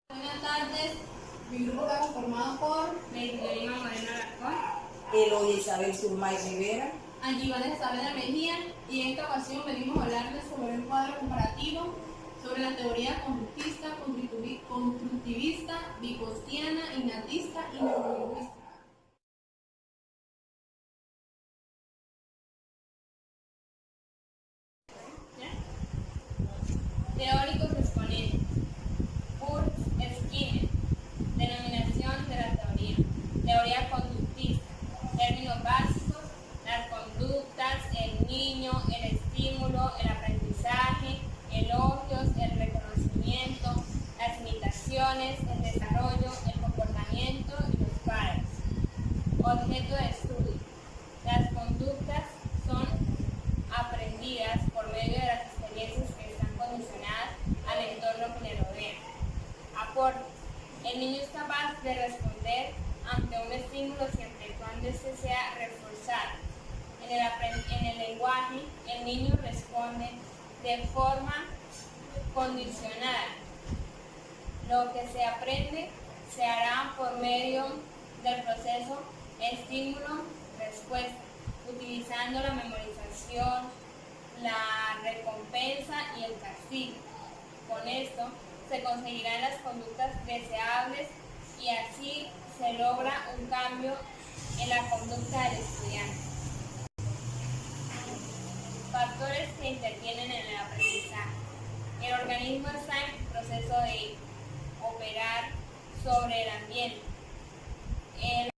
Buenas tardes, mi grupo está conformado por Lima Moreno Alarcón, Eloy Isabel Surmay Rivera, Angie Vanessa Saavedra Mejía, y en esta ocasión venimos a hablarles sobre un cuadro comparativo sobre la teoría conductista, constructivista, vygotsiana, innatista y neurolingüística. teóricos exponentes, Kurtz, Skinner, denominación de la teoría, teoría conductista, términos básicos, las conductas, el niño, el estímulo, el aprendizaje, elogios, el reconocimiento, las imitaciones, el desarrollo, el comportamiento y los padres. Objeto de estudio. Las conductas son aprendidas por medio de las experiencias que están condicionadas al entorno que le rodea. Aportes. El niño es capaz de responder ante un estímulo siempre y cuando este sea reforzado. En el lenguaje, el niño responde de forma condicionada. Lo que se aprende se hará por medio del proceso estímulo-respuesta, utilizando la memorización, la recompensa y el castigo. Con esto se conseguirán las conductas deseables y así se logra un cambio en la conducta del estudiante. Factores que intervienen en el aprendizaje. El organismo está en proceso de operar sobre el ambiente. El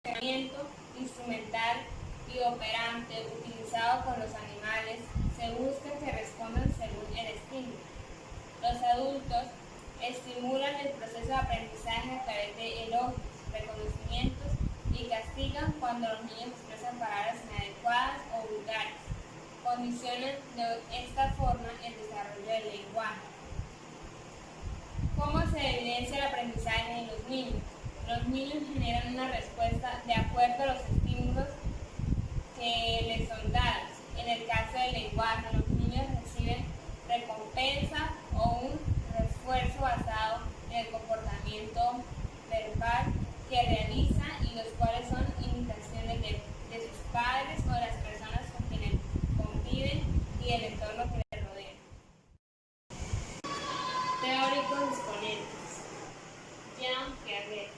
entrenamiento instrumental y operante utilizado con los animales se busca que respondan según el estímulo. Los adultos estimulan el proceso de aprendizaje a través de elogios, reconocimientos y castigan cuando los niños expresan palabras inadecuadas o vulgares. Condicionan de esta forma el desarrollo del lenguaje. ¿Cómo se evidencia el aprendizaje en los niños? Los niños generan una respuesta de acuerdo a los estímulos que les son dados. En el caso del lenguaje, los niños reciben recompensa o un refuerzo basado en el comportamiento verbal que realiza y los cuales son imitaciones de sus padres o de las personas con quienes conviven y el entorno que les rodea. Teóricos exponentes. Jean Piaget.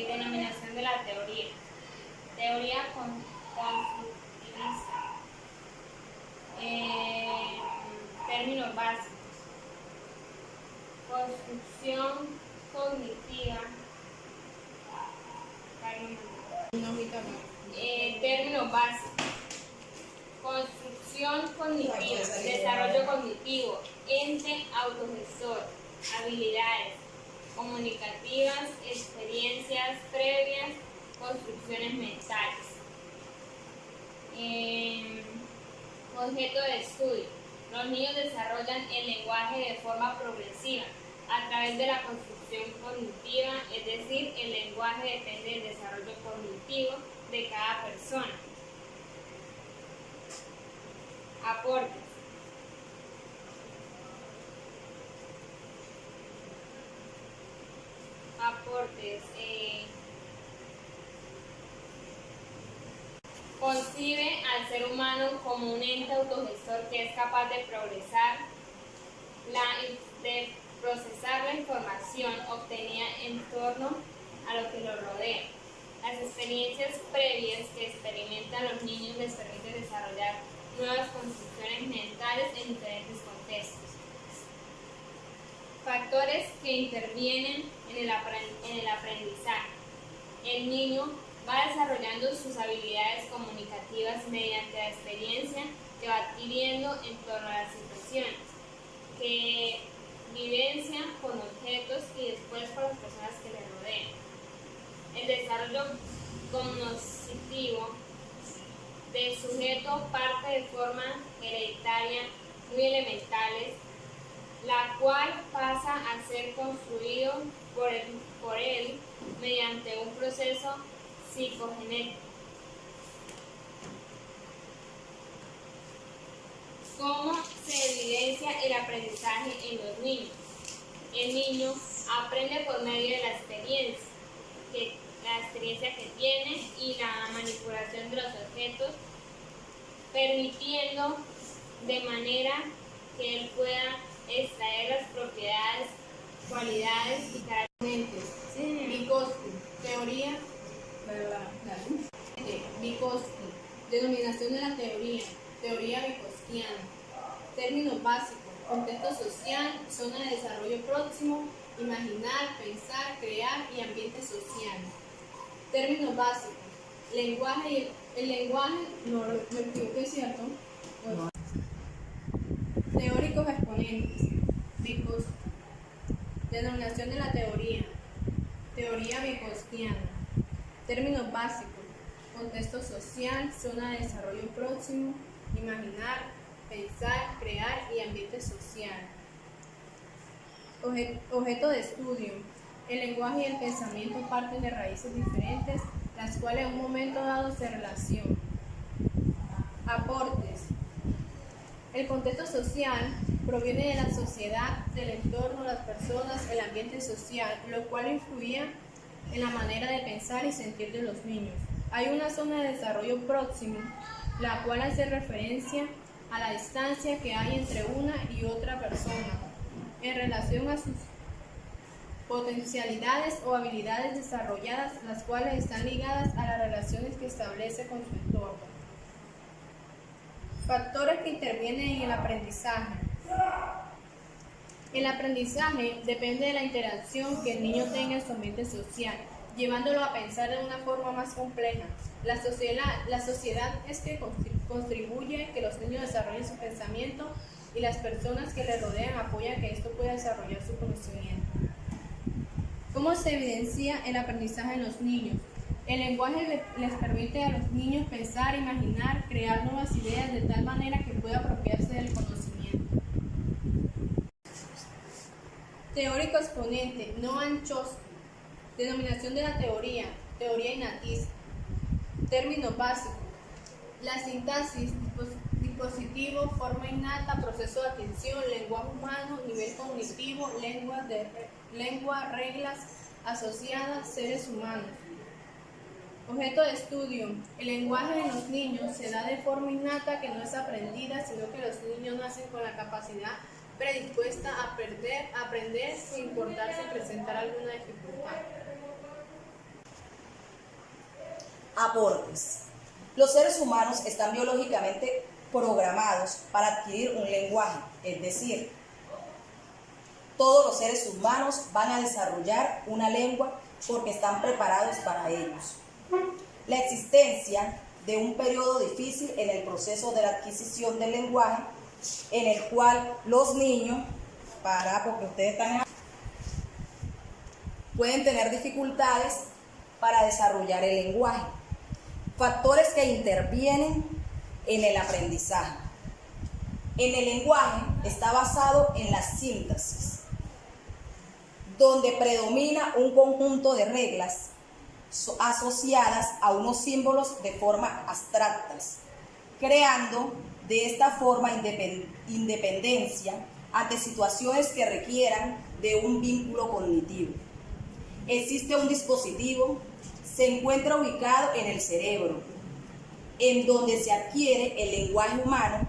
Denominación de la teoría. Teoría constructivista. Términos básicos. Construcción cognitiva. Términos básicos. Construcción cognitiva, desarrollo cognitivo, ente autogestor, habilidades comunicativas, experiencias previas, construcciones mentales. Objeto de estudio. Los niños desarrollan el lenguaje de forma progresiva a través de la construcción cognitiva, es decir, el lenguaje depende del desarrollo cognitivo de cada persona. Aportes. Concibe al ser humano como un ente autogestor que es capaz de procesar la información obtenida en torno a lo que lo rodea. Las experiencias previas que experimentan los niños les permiten desarrollar nuevas construcciones mentales en diferentes contextos. Factores que intervienen en el aprendizaje. El niño va desarrollando sus habilidades comunicativas mediante la experiencia que va adquiriendo en torno a las situaciones, que vivencia con objetos y después con las personas que le rodean. El desarrollo cognoscitivo del sujeto parte de forma hereditaria muy elementales, la cual pasa a ser construido por él mediante un proceso psicogenético. ¿Cómo se evidencia inicia el aprendizaje en los niños. El niño aprende por medio de la experiencia que tiene y la manipulación de los objetos, permitiendo de manera que él pueda extraer las propiedades, cualidades y características. Vygotsky, teoría. Vygotsky, denominación de la teoría, teoría vygotsiana. Términos básicos: contexto social, zona de desarrollo próximo, imaginar, pensar, crear y ambiente social. Términos básicos: lenguaje, el lenguaje, no me equivoqué, ¿cierto? No. Teóricos exponentes: Vygotsky, denominación de la teoría, teoría vygotskiana. Términos básicos: contexto social, zona de desarrollo próximo, imaginar, pensar, crear y ambiente social. Objeto de estudio: el lenguaje y el pensamiento parten de raíces diferentes, las cuales en un momento dado se relacionan. Aportes: el contexto social proviene de la sociedad, del entorno, las personas, el ambiente social, lo cual influía en la manera de pensar y sentir de los niños. Hay una zona de desarrollo próximo, la cual hace referencia a la distancia que hay entre una y otra persona en relación a sus potencialidades o habilidades desarrolladas, las cuales están ligadas a las relaciones que establece con su entorno. Factores que intervienen en el aprendizaje. El aprendizaje depende de la interacción que el niño tenga en su ambiente social, llevándolo a pensar de una forma más compleja. La sociedad es que contribuye que los niños desarrollen su pensamiento y las personas que le rodean apoyan que esto pueda desarrollar su conocimiento. ¿Cómo se evidencia el aprendizaje en los niños? El lenguaje les permite a los niños pensar, imaginar, crear nuevas ideas de tal manera que pueda apropiarse del conocimiento. Teórico exponente: Noam Chomsky. Denominación de la teoría, teoría innatista. Términos básicos: la sintaxis, dispositivo, forma innata, proceso de atención, lenguaje humano, nivel cognitivo, lengua, reglas asociadas, seres humanos. Objeto de estudio: el lenguaje en los niños se da de forma innata, que no es aprendida, sino que los niños nacen con la capacidad predispuesta a aprender sin importar si presentar alguna dificultad. Aportes. Los seres humanos están biológicamente programados para adquirir un lenguaje, es decir, todos los seres humanos van a desarrollar una lengua porque están preparados para ellos. La existencia de un periodo difícil en el proceso de la adquisición del lenguaje, en el cual los niños, porque ustedes están pueden tener dificultades para desarrollar el lenguaje. Factores que intervienen en el aprendizaje. En el lenguaje está basado en la síntesis, donde predomina un conjunto de reglas asociadas a unos símbolos de forma abstractas, creando de esta forma independencia ante situaciones que requieran de un vínculo cognitivo. Existe un dispositivo, se encuentra ubicado en el cerebro, en donde se adquiere el lenguaje humano,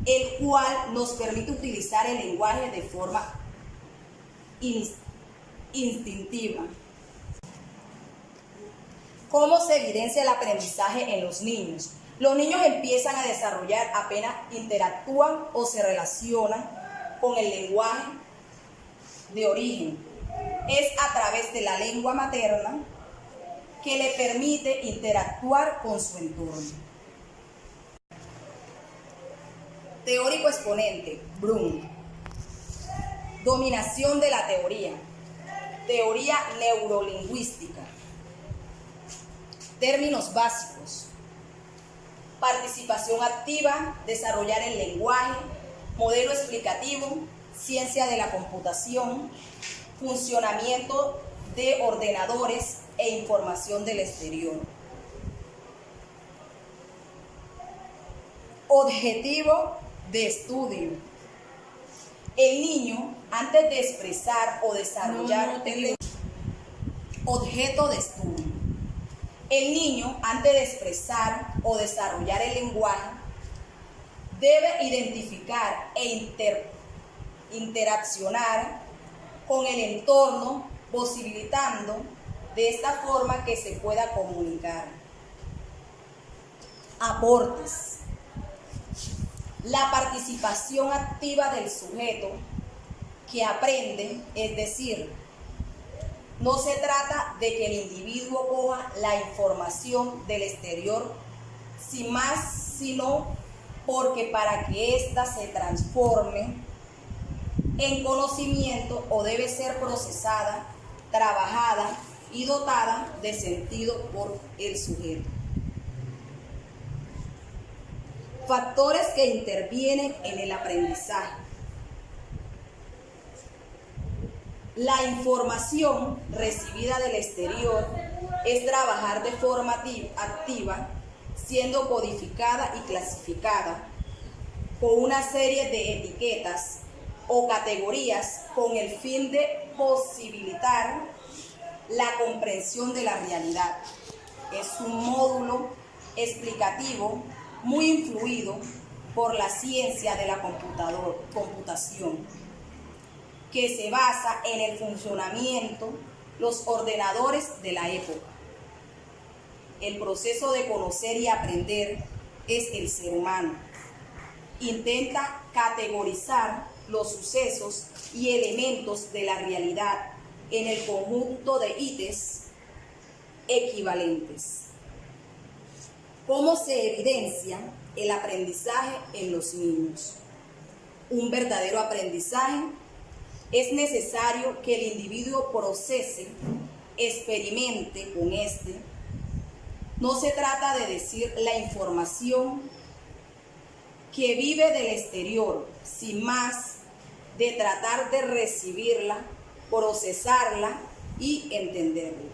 el cual nos permite utilizar el lenguaje de forma instintiva. ¿Cómo se evidencia el aprendizaje en los niños? Los niños empiezan a desarrollar apenas interactúan o se relacionan con el lenguaje de origen. Es a través de la lengua materna que le permite interactuar con su entorno. Teórico exponente: Bloom. Dominación de la teoría. Teoría neurolingüística. Términos básicos: participación activa, desarrollar el lenguaje, modelo explicativo, ciencia de la computación, funcionamiento de ordenadores e información del exterior. Objetivo de estudio: El niño, antes de expresar o desarrollar el objeto de estudio. El niño, antes de expresar o desarrollar el lenguaje, debe identificar e interaccionar con el entorno, posibilitando de esta forma que se pueda comunicar. Aportes. La participación activa del sujeto que aprende, es decir, no se trata de que el individuo coja la información del exterior sin más, sino porque para que ésta se transforme en conocimiento o debe ser procesada, trabajada y dotada de sentido por el sujeto. Factores que intervienen en el aprendizaje. La información recibida del exterior es trabajar de forma activa, siendo codificada y clasificada con una serie de etiquetas o categorías con el fin de posibilitar la comprensión de la realidad. Es un módulo explicativo muy influido por la ciencia de la computación, que se basa en el funcionamiento de los ordenadores de la época. El proceso de conocer y aprender es el ser humano. Intenta categorizar los sucesos y elementos de la realidad en el conjunto de ítems equivalentes. ¿Cómo se evidencia el aprendizaje en los niños? Un verdadero aprendizaje es necesario que el individuo procese, experimente con este. No se trata de decir la información que vive del exterior, sin más de tratar de recibirla, procesarla y entenderla.